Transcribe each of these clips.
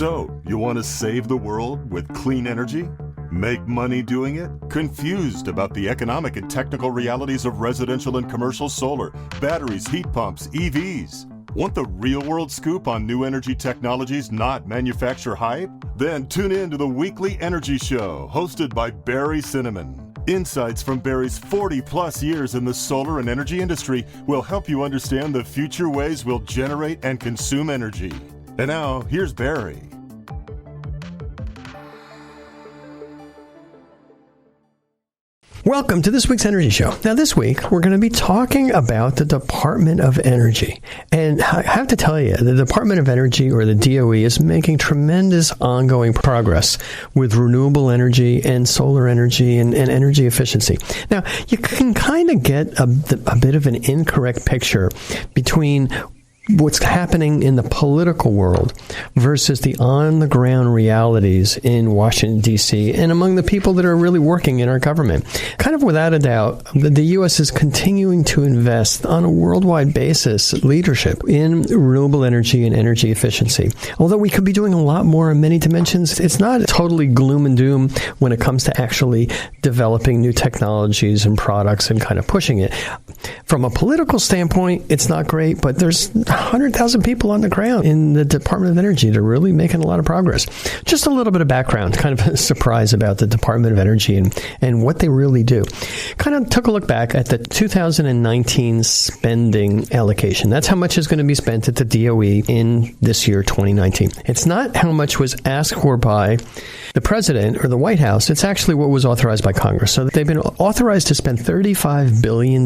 So, you want to save the world with clean energy? Make money doing it? Confused about the economic and technical realities of residential and commercial solar, batteries, heat pumps, EVs? Want the real-world scoop on new energy technologies, not manufacturer hype? Then tune in to the Weekly Energy Show, hosted by Barry Cinnamon. Insights from Barry's 40-plus years in the solar and energy industry will help you understand the future ways we'll generate and consume energy. And now, here's Barry. Welcome to this week's Energy Show. Now, this week, we're going to be talking about the Department of Energy. And I have to tell you, the Department of Energy, or the DOE, is making tremendous ongoing progress with renewable energy and solar energy and energy efficiency. Now, you can kind of get a bit of an incorrect picture between what's happening in the political world versus the on-the-ground realities in Washington, D.C., and among the people that are really working in our government. Kind of without a doubt, the U.S. is continuing to invest on a worldwide basis leadership in renewable energy and energy efficiency. Although we could be doing a lot more in many dimensions, it's not totally gloom and doom when it comes to actually developing new technologies and products and kind of pushing it. From a political standpoint, it's not great, but there's 100,000 people on the ground in the Department of Energy. They're really making a lot of progress. Just a little bit of background, kind of a surprise about the Department of Energy and what they really do. Kind of took a look back at the 2019 spending allocation. That's how much is going to be spent at the DOE in this year, 2019. It's not how much was asked for by the president or the White House. It's actually what was authorized by Congress. So they've been authorized to spend $35 billion.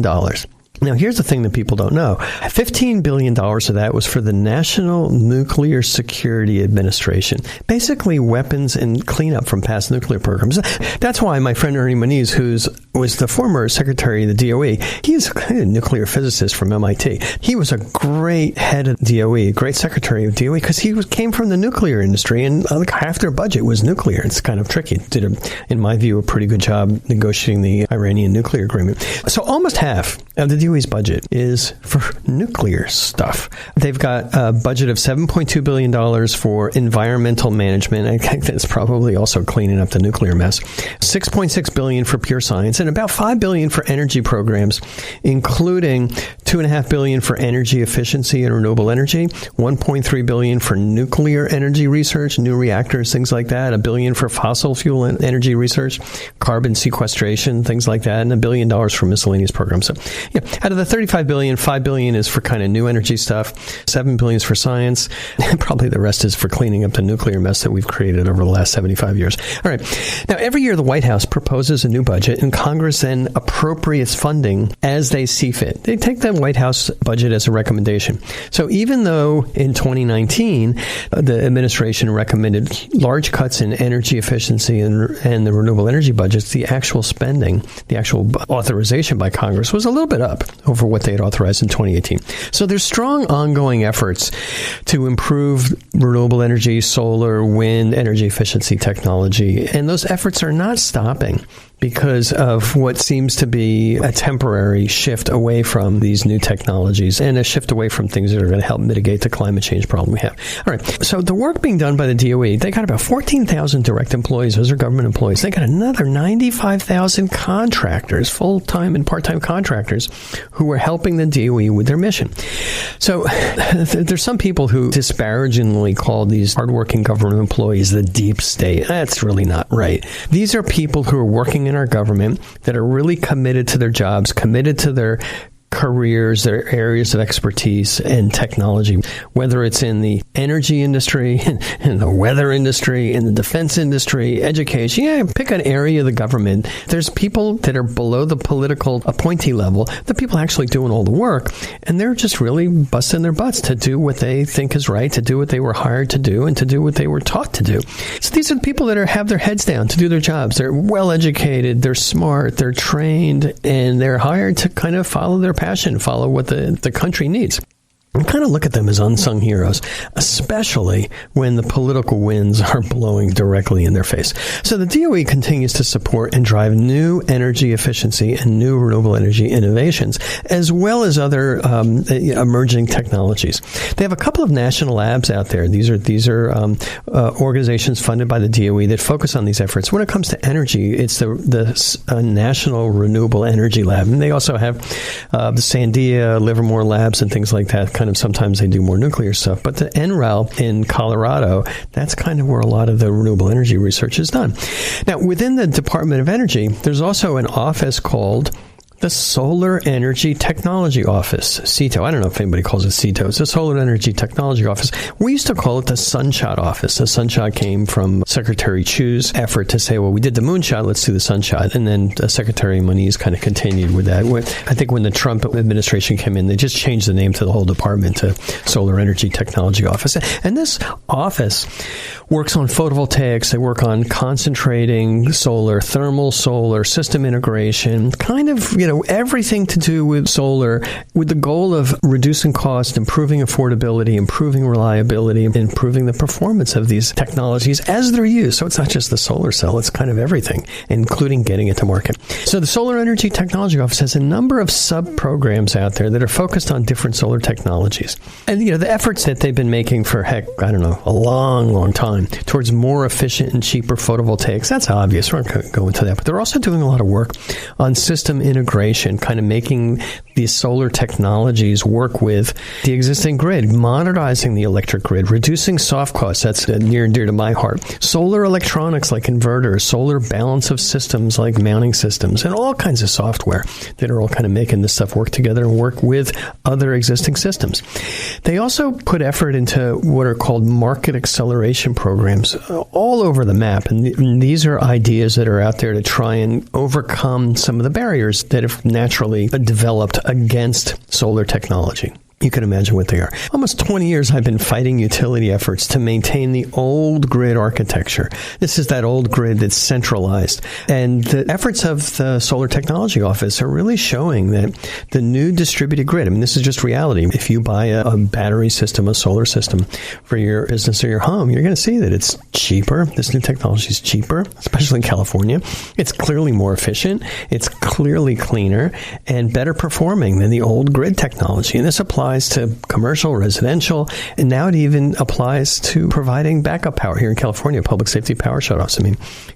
Now, here's the thing that people don't know. $15 billion of that was for the National Nuclear Security Administration, basically weapons and cleanup from past nuclear programs. That's why my friend Ernie Moniz, who was the former secretary of the DOE, he's a nuclear physicist from MIT. He was a great head of DOE, great secretary of DOE, because he came from the nuclear industry, and half their budget was nuclear. It's kind of tricky. Did, in my view, a pretty good job negotiating the Iranian nuclear agreement. So almost half of the DOE's budget is for nuclear stuff. They've got a budget of $7.2 billion for environmental management. I think that's probably also cleaning up the nuclear mess. $6.6 billion for pure science, and about $5 billion for energy programs, including $2.5 billion for energy efficiency and renewable energy, $1.3 billion for nuclear energy research, new reactors, things like that, $1 billion for fossil fuel energy research, carbon sequestration, things like that, and $1 billion for miscellaneous programs. So, yeah, out of the $35 billion, $5 billion is for kind of new energy stuff, $7 billion is for science, and probably the rest is for cleaning up the nuclear mess that we've created over the last 75 years. All right. Now, every year the White House proposes a new budget, and Congress then appropriates funding as they see fit. They take the White House budget as a recommendation. So even though in 2019 the administration recommended large cuts in energy efficiency and the renewable energy budgets, the actual spending, the actual authorization by Congress was a little bit up over what they had authorized in 2018. So there's strong ongoing efforts to improve renewable energy, solar, wind, energy efficiency technology, and those efforts are not stopping because of what seems to be a temporary shift away from these new technologies and a shift away from things that are going to help mitigate the climate change problem we have. All right. So the work being done by the DOE, they got about 14,000 direct employees. Those are government employees. They got another 95,000 contractors, full-time and part-time contractors, who are helping the DOE with their mission. So there's some people who disparagingly call these hardworking government employees the deep state. That's really not right. These are people who are working in our government that are really committed to their jobs, committed to their careers, their areas of expertise and technology, whether it's in the energy industry, in the weather industry, in the defense industry, education. Yeah, pick an area of the government. There's people that are below the political appointee level, the people actually doing all the work, and they're just really busting their butts to do what they think is right, to do what they were hired to do, and to do what they were taught to do. So these are the people that have their heads down to do their jobs. They're well educated, they're smart, they're trained, and they're hired to kind of follow their passion, follow what the country needs. We kind of look at them as unsung heroes, especially when the political winds are blowing directly in their face. So the DOE continues to support and drive new energy efficiency and new renewable energy innovations, as well as other emerging technologies. They have a couple of national labs out there. These are organizations funded by the DOE that focus on these efforts. When it comes to energy, it's the National Renewable Energy Lab. And they also have the Sandia, Livermore labs and things like that. Kind of sometimes they do more nuclear stuff. But the NREL in Colorado, that's kind of where a lot of the renewable energy research is done. Now, within the Department of Energy, there's also an office called the Solar Energy Technology Office, CETO. I don't know if anybody calls it CETO. It's the Solar Energy Technology Office. We used to call it the Sunshot Office. The Sunshot came from Secretary Chu's effort to say, well, we did the moonshot, let's do the sunshot. And then Secretary Moniz kind of continued with that. I think when the Trump administration came in, they just changed the name to the whole department to Solar Energy Technology Office. And this office works on photovoltaics. They work on concentrating solar, thermal solar, system integration, kind of, everything to do with solar, with the goal of reducing cost, improving affordability, improving reliability, improving the performance of these technologies as they're used. So it's not just the solar cell, it's kind of everything, including getting it to market. So the Solar Energy Technology Office has a number of sub-programs out there that are focused on different solar technologies. And, the efforts that they've been making for, a long, long time towards more efficient and cheaper photovoltaics, that's obvious. We're not going to go into that. But they're also doing a lot of work on system integration, kind of making these solar technologies work with the existing grid, modernizing the electric grid, reducing soft costs. That's near and dear to my heart. Solar electronics like inverters, solar balance of systems like mounting systems, and all kinds of software that are all kind of making this stuff work together and work with other existing systems. They also put effort into what are called market acceleration programs all over the map. And these are ideas that are out there to try and overcome some of the barriers that have naturally developed against solar technology. You can imagine what they are. Almost 20 years I've been fighting utility efforts to maintain the old grid architecture. This is that old grid that's centralized. And the efforts of the Solar Technology Office are really showing that the new distributed grid, this is just reality. If you buy a battery system, a solar system for your business or your home, you're going to see that it's cheaper. This new technology is cheaper, especially in California. It's clearly more efficient. It's clearly cleaner and better performing than the old grid technology. And this applies to commercial, residential, and now it even applies to providing backup power here in California, public safety power shutoffs.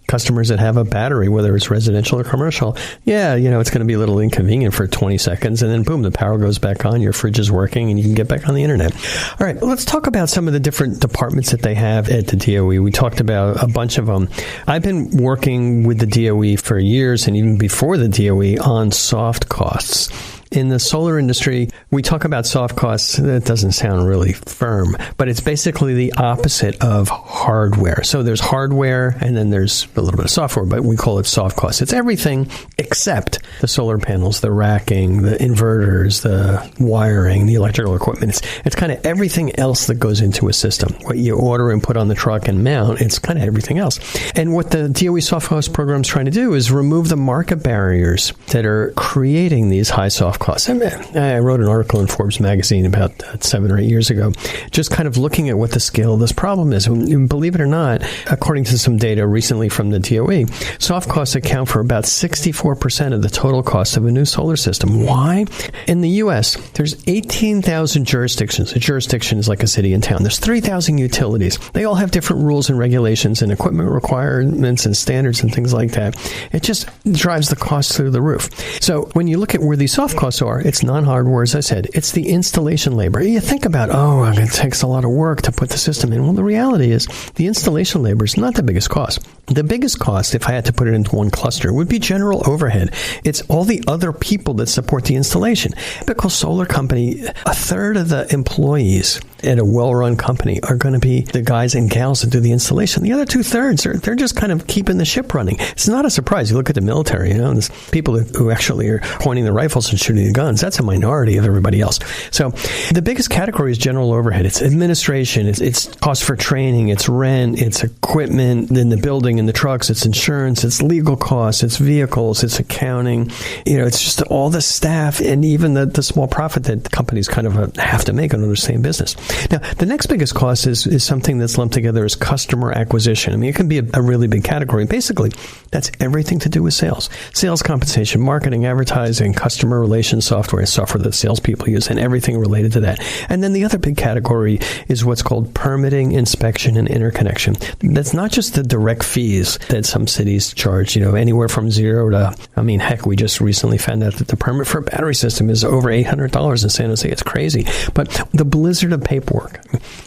Customers that have a battery, whether it's residential or commercial, it's going to be a little inconvenient for 20 seconds, and then boom, the power goes back on, your fridge is working, and you can get back on the internet. All right, let's talk about some of the different departments that they have at the DOE. We talked about a bunch of them. I've been working with the DOE for years, and even before the DOE, on soft costs. In the solar industry, we talk about soft costs. That doesn't sound really firm, but it's basically the opposite of hardware. So there's hardware and then there's a little bit of software, but we call it soft costs. It's everything except the solar panels, the racking, the inverters, the wiring, the electrical equipment. It's kind of everything else that goes into a system. What you order and put on the truck and mount, it's kind of everything else. And what the DOE soft cost program is trying to do is remove the market barriers that are creating these high soft costs. I wrote an article in Forbes magazine about 7 or 8 years ago, just kind of looking at what the scale of this problem is. Believe it or not, according to some data recently from the DOE, soft costs account for about 64% of the total cost of a new solar system. Why? In the U.S., there's 18,000 jurisdictions. A jurisdiction is like a city and town. There's 3,000 utilities. They all have different rules and regulations and equipment requirements and standards and things like that. It just drives the cost through the roof. So when you look at where these soft costs are, it's non-hardware, as I said. It's the installation labor. You think about, it takes a lot of work to put the system in. Well, the reality is the installation labor is not the biggest cost. The biggest cost, if I had to put it into one cluster, would be general overhead. It's all the other people that support the installation. Because solar company, a third of the employees at a well-run company are going to be the guys and gals that do the installation. The other 2/3, they're just kind of keeping the ship running. It's not a surprise. You look at the military, there's people who actually are pointing the rifles and shooting shooting the guns. That's a minority of everybody else. So the biggest category is general overhead. It's administration. It's cost for training. It's rent. It's equipment in the building, in the trucks. It's insurance. It's legal costs. It's vehicles. It's accounting. It's just all the staff and even the small profit that companies kind of have to make under the same business. Now, the next biggest cost is something that's lumped together as customer acquisition. I mean, it can be a really big category. Basically, that's everything to do with sales. Sales compensation, marketing, advertising, customer relations software that salespeople use, and everything related to that. And then the other big category is what's called permitting, inspection, and interconnection. That's not just the direct fees that some cities charge, anywhere from zero to, heck, we just recently found out that the permit for a battery system is over $800 in San Jose. It's crazy. But the blizzard of paperwork,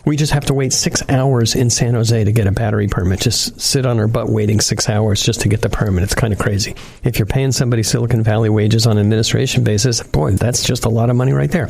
we just have to wait 6 hours in San Jose to get a battery permit. Just sit on our butt waiting 6 hours just to get the permit. It's kind of crazy. If you're paying somebody Silicon Valley wages on an administration basis, boy, that's just a lot of money right there.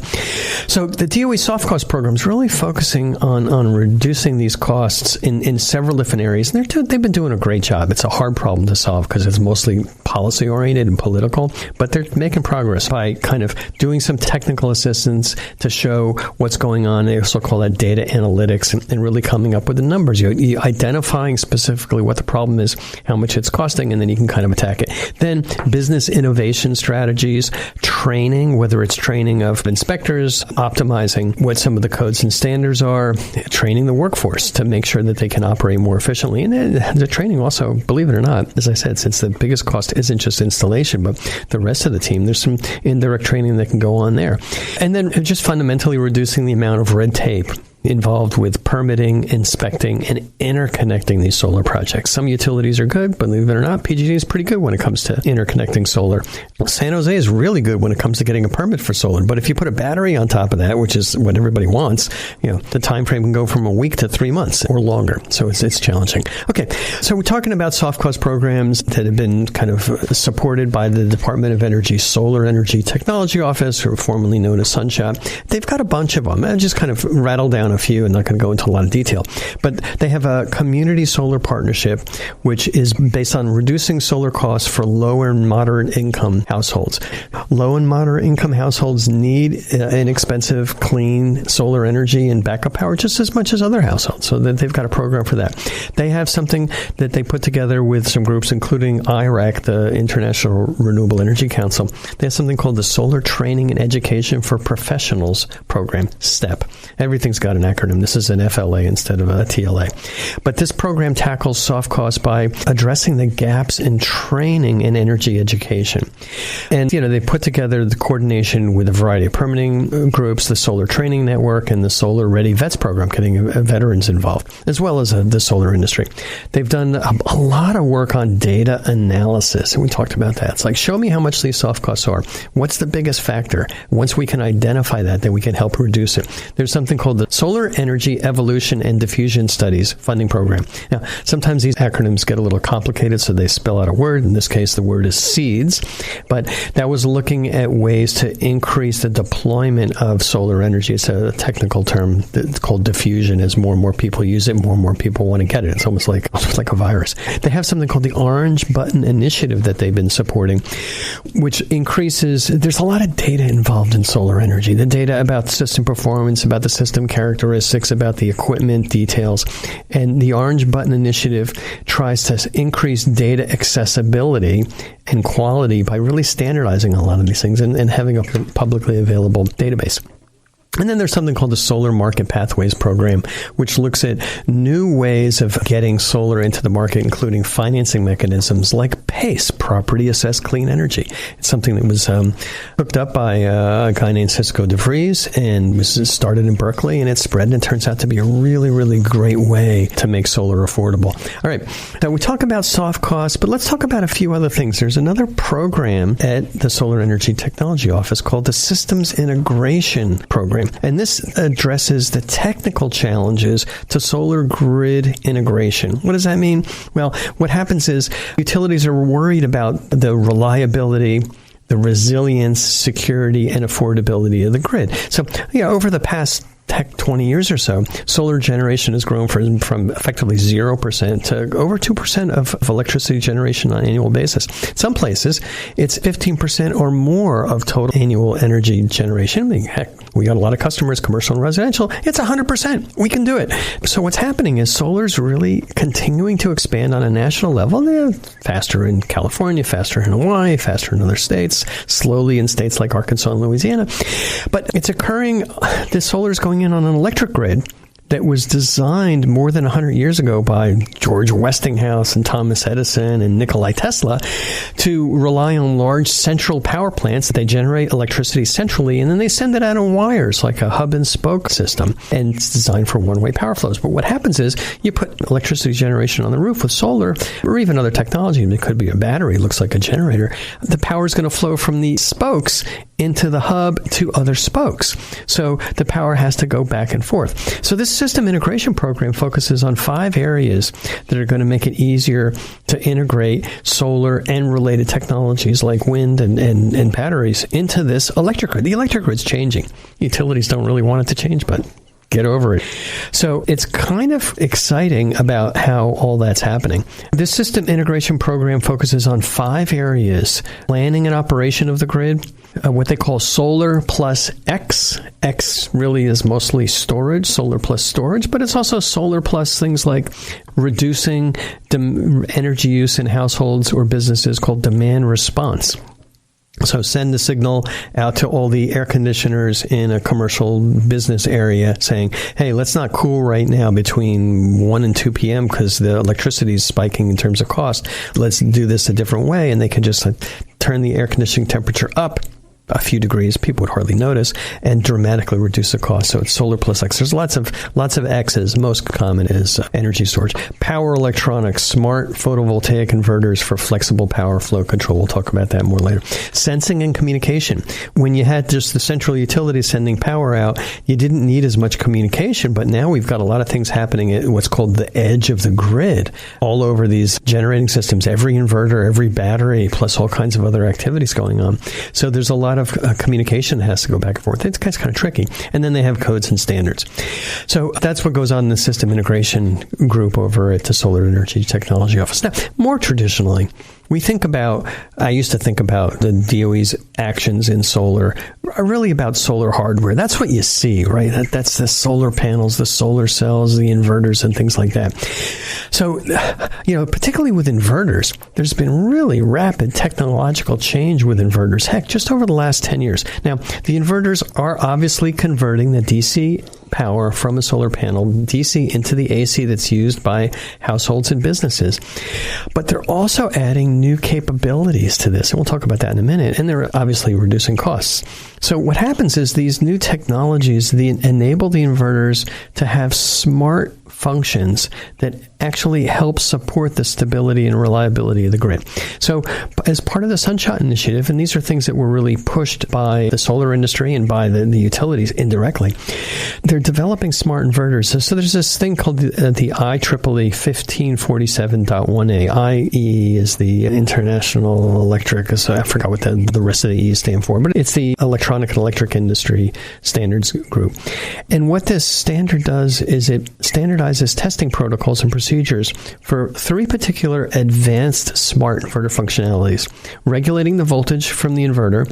So the DOE soft cost program is really focusing on reducing these costs in several different areas. And they've been doing a great job. It's a hard problem to solve because it's mostly policy oriented and political, but they're making progress by kind of doing some technical assistance to show what's going on. They also call that data analytics and really coming up with the numbers. You identifying specifically what the problem is, how much it's costing, and then you can kind of attack it. Then business innovation strategies, training, whether it's training of inspectors, optimizing what some of the codes and standards are, training the workforce to make sure that they can operate more efficiently. And then the training also, believe it or not, as I said, since the biggest cost isn't just installation, but the rest of the team, there's some indirect training that can go on there. And then just fundamentally reducing the amount of red tape involved with permitting, inspecting, and interconnecting these solar projects. Some utilities are good, believe it or not. PG&E is pretty good when it comes to interconnecting solar. San Jose is really good when it comes to getting a permit for solar. But if you put a battery on top of that, which is what everybody wants, the time frame can go from a week to 3 months or longer. So it's challenging. Okay, so we're talking about soft cost programs that have been kind of supported by the Department of Energy Solar Energy Technology Office, or formerly known as Sunshot. They've got a bunch of them. I just kind of rattle down a few. I'm not going to go into a lot of detail, but they have a community solar partnership, which is based on reducing solar costs for low and moderate income households. Low and moderate income households need inexpensive, clean solar energy and backup power just as much as other households, so that they've got a program for that. They have something that they put together with some groups, including IREC, the International Renewable Energy Council. They have something called the Solar Training and Education for Professionals program, STEP. Everything's got an acronym. This is an FLA instead of a TLA. But this program tackles soft costs by addressing the gaps in training and energy education. And, they put together the coordination with a variety of permitting groups, the Solar Training Network, and the Solar Ready Vets program, getting veterans involved, as well as the solar industry. They've done a lot of work on data analysis, and we talked about that. It's like, show me how much these soft costs are. What's the biggest factor? Once we can identify that, then we can help reduce it. There's something called the Solar Energy Evolution and Diffusion Studies Funding Program. Now, sometimes these acronyms get a little complicated, so they spell out a word. In this case, the word is SEEDS. But that was looking at ways to increase the deployment of solar energy. It's a technical term that's called diffusion. As more and more people use it, more and more people want to get it. It's almost like a virus. They have something called the Orange Button Initiative that they've been supporting, which increases, there's a lot of data involved in solar energy. The data about system performance, about the system characteristics, about the equipment details. And the Orange Button Initiative tries to increase data accessibility and quality by really standardizing a lot of these things and having a publicly available database. And then there's something called the Solar Market Pathways Program, which looks at new ways of getting solar into the market, including financing mechanisms like PACE, Property Assessed Clean Energy. It's something that was hooked up by a guy named Cisco DeVries and was started in Berkeley, and it spread, and it turns out to be a really, really great way to make solar affordable. All right, now we talk about soft costs, but let's talk about a few other things. There's another program at the Solar Energy Technology Office called the Systems Integration Program. And this addresses the technical challenges to solar grid integration. What does that mean? Well, what happens is utilities are worried about the reliability, the resilience, security, and affordability of the grid. So, over the past 20 years or so, solar generation has grown from effectively 0% to over 2% of electricity generation on an annual basis. Some places, it's 15% or more of total annual energy generation. I mean, heck, we got a lot of customers, commercial and residential. It's 100%. We can do it. So what's happening is solar's really continuing to expand on a national level. They're faster in California, faster in Hawaii, faster in other states, slowly in states like Arkansas and Louisiana. But it's occurring, this solar is going in on an electric grid that was designed more than 100 years ago by George Westinghouse and Thomas Edison and Nikola Tesla to rely on large central power plants that they generate electricity centrally, and then they send it out on wires like a hub and spoke system, and it's designed for one-way power flows. But what happens is you put electricity generation on the roof with solar or even other technology. It could be a battery, looks like a generator. The power is going to flow from the spokes into the hub to other spokes. So the power has to go back and forth. So this system integration program focuses on 5 areas that are going to make it easier to integrate solar and related technologies like wind and batteries into this electric grid. The electric grid's changing. Utilities don't really want it to change, but get over it. So it's kind of exciting about how all that's happening. This system integration program focuses on 5 areas: planning and operation of the grid, what they call solar plus X. X really is mostly storage, solar plus storage, but it's also solar plus things like reducing energy use in households or businesses called demand response. So send the signal out to all the air conditioners in a commercial business area saying, hey, let's not cool right now between 1 and 2 p.m. because the electricity is spiking in terms of cost. Let's do this a different way. And they can just turn the air conditioning temperature up a few degrees, people would hardly notice, and dramatically reduce the cost. So it's solar plus X. There's lots of X's. Most common is energy storage. Power electronics, smart photovoltaic inverters for flexible power flow control. We'll talk about that more later. Sensing and communication. When you had just the central utility sending power out, you didn't need as much communication, but now we've got a lot of things happening at what's called the edge of the grid all over these generating systems, every inverter, every battery, plus all kinds of other activities going on. So there's a lot of communication that has to go back and forth. It's kind of tricky. And then they have codes and standards. So that's what goes on in the system integration group over at the Solar Energy Technology Office. Now, more traditionally, I used to think about the DOE's actions in solar are really about solar hardware. That's what you see, right? That's the solar panels, the solar cells, the inverters, and things like that. So, particularly with inverters, there's been really rapid technological change with inverters. Heck, just over the last 10 years. Now, the inverters are obviously converting the DC power from a solar panel, DC, into the AC that's used by households and businesses. But they're also adding new capabilities to this, and we'll talk about that in a minute, and they're obviously reducing costs. So what happens is these new technologies enable the inverters to have smart functions that actually help support the stability and reliability of the grid. So as part of the Sunshot Initiative, and these are things that were really pushed by the solar industry and by the utilities indirectly, they're developing smart inverters. So there's this thing called the IEEE 1547.1a. IE is the International Electric, so I forgot what the rest of the E stand for, but it's the Electronic and Electric Industry Standards Group. And what this standard does is it standardizes testing protocols and procedures for 3 particular advanced smart inverter functionalities: regulating the voltage from the inverter,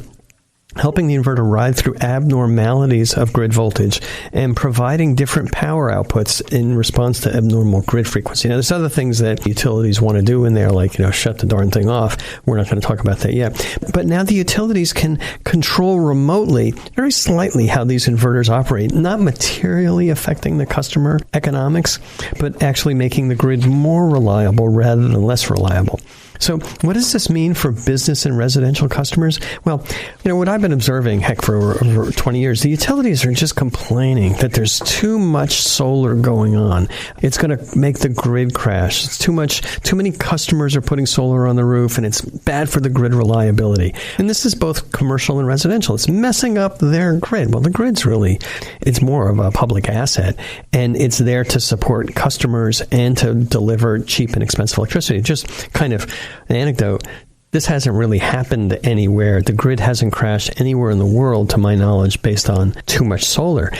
helping the inverter ride through abnormalities of grid voltage, and providing different power outputs in response to abnormal grid frequency. Now, there's other things that utilities want to do in there, like, shut the darn thing off. We're not going to talk about that yet. But now the utilities can control remotely, very slightly, how these inverters operate, not materially affecting the customer economics, but actually making the grid more reliable rather than less reliable. So what does this mean for business and residential customers? Well, what I've been observing, for over 20 years, the utilities are just complaining that there's too much solar going on. It's going to make the grid crash. It's too many customers are putting solar on the roof, and it's bad for the grid reliability. And this is both commercial and residential. It's messing up their grid. Well, the grid's it's more of a public asset, and it's there to support customers and to deliver cheap and expensive electricity. Just kind of an anecdote. This hasn't really happened anywhere. The grid hasn't crashed anywhere in the world, to my knowledge, based on too much solar.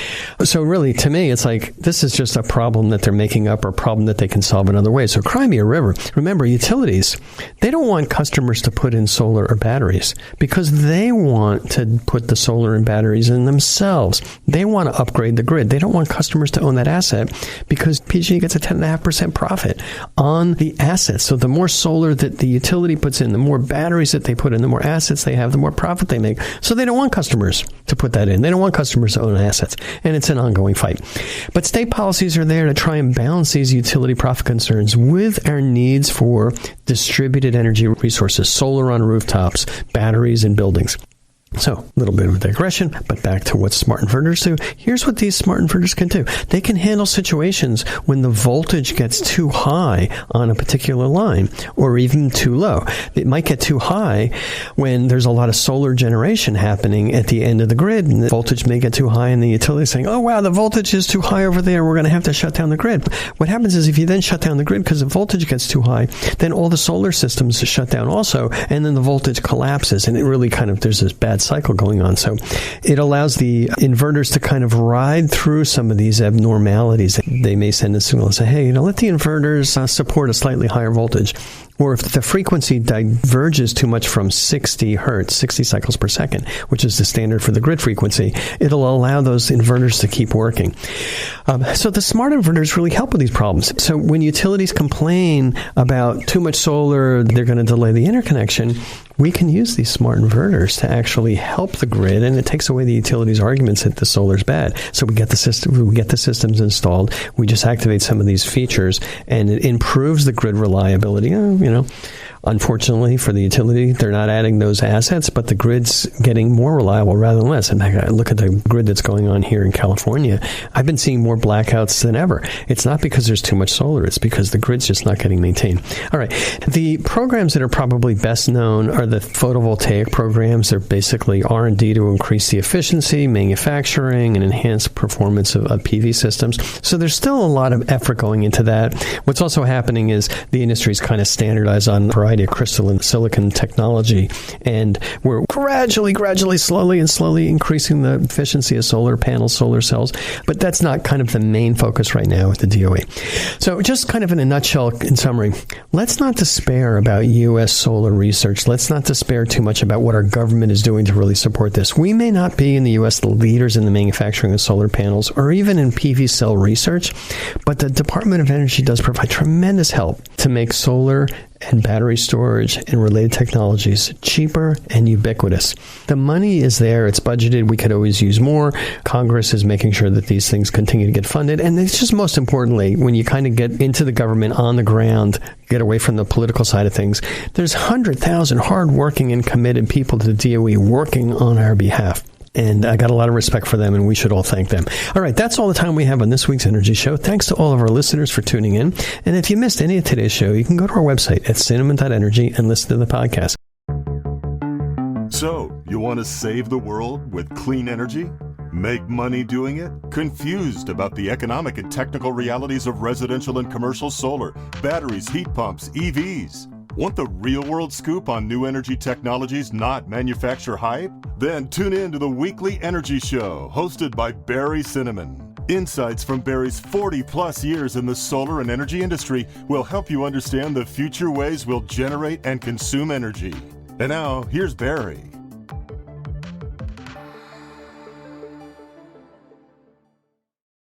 So really, to me, it's like this is just a problem that they're making up or a problem that they can solve in other ways. So Crimea River, remember, utilities, they don't want customers to put in solar or batteries because they want to put the solar and batteries in themselves. They want to upgrade the grid. They don't want customers to own that asset because PG gets a 10.5% profit on the assets. So the more solar that the utility puts in, the more batteries that they put in, the more assets they have, the more profit they make. So they don't want customers to put that in. They don't want customers to own assets. And it's an ongoing fight. But state policies are there to try and balance these utility profit concerns with our needs for distributed energy resources, solar on rooftops, batteries in buildings. So, a little bit of a digression, but back to what smart inverters do. Here's what these smart inverters can do. They can handle situations when the voltage gets too high on a particular line, or even too low. It might get too high when there's a lot of solar generation happening at the end of the grid, and the voltage may get too high, and the utility is saying, oh wow, the voltage is too high over there, we're going to have to shut down the grid. What happens is if you then shut down the grid because the voltage gets too high, then all the solar systems shut down also, and then the voltage collapses, and it really there's this bad cycle going on. So it allows the inverters to kind of ride through some of these abnormalities. They may send a signal and say, hey, let the inverters support a slightly higher voltage. Or if the frequency diverges too much from 60 hertz, 60 cycles per second, which is the standard for the grid frequency, it'll allow those inverters to keep working. So the smart inverters really help with these problems. So when utilities complain about too much solar, they're going to delay the interconnection, we can use these smart inverters to actually help the grid, and it takes away the utilities' arguments that the solar's bad. So we get the systems installed, we just activate some of these features, and it improves the grid reliability. Unfortunately for the utility, they're not adding those assets, but the grid's getting more reliable rather than less. In fact, I look at the grid that's going on here in California. I've been seeing more blackouts than ever. It's not because there's too much solar. It's because the grid's just not getting maintained. All right. The programs that are probably best known are the photovoltaic programs. They're basically R&D to increase the efficiency, manufacturing, and enhance performance of PV systems. So there's still a lot of effort going into that. What's also happening is the industry's kind of standardized on a variety of crystalline silicon technology, and we're gradually, slowly increasing the efficiency of solar panels, solar cells, but that's not kind of the main focus right now with the DOE. So just kind of in a nutshell, in summary, let's not despair about U.S. solar research. Let's not despair too much about what our government is doing to really support this. We may not be in the U.S. the leaders in the manufacturing of solar panels or even in PV cell research, but the Department of Energy does provide tremendous help to make solar and battery storage and related technologies cheaper and ubiquitous. The money is there. It's budgeted. We could always use more. Congress is making sure that these things continue to get funded. And it's just most importantly, when you kind of get into the government on the ground, get away from the political side of things, there's 100,000 hardworking and committed people to the DOE working on our behalf. And I got a lot of respect for them, and we should all thank them. All right, that's all the time we have on this week's Energy Show. Thanks to all of our listeners for tuning in. And if you missed any of today's show, you can go to our website at cinnamon.energy and listen to the podcast. So, you want to save the world with clean energy? Make money doing it? Confused about the economic and technical realities of residential and commercial solar, batteries, heat pumps, EVs? Want the real-world scoop on new energy technologies, not manufacturer hype? Then tune in to the Weekly Energy Show, hosted by Barry Cinnamon. Insights from Barry's 40-plus years in the solar and energy industry will help you understand the future ways we'll generate and consume energy. And now, here's Barry.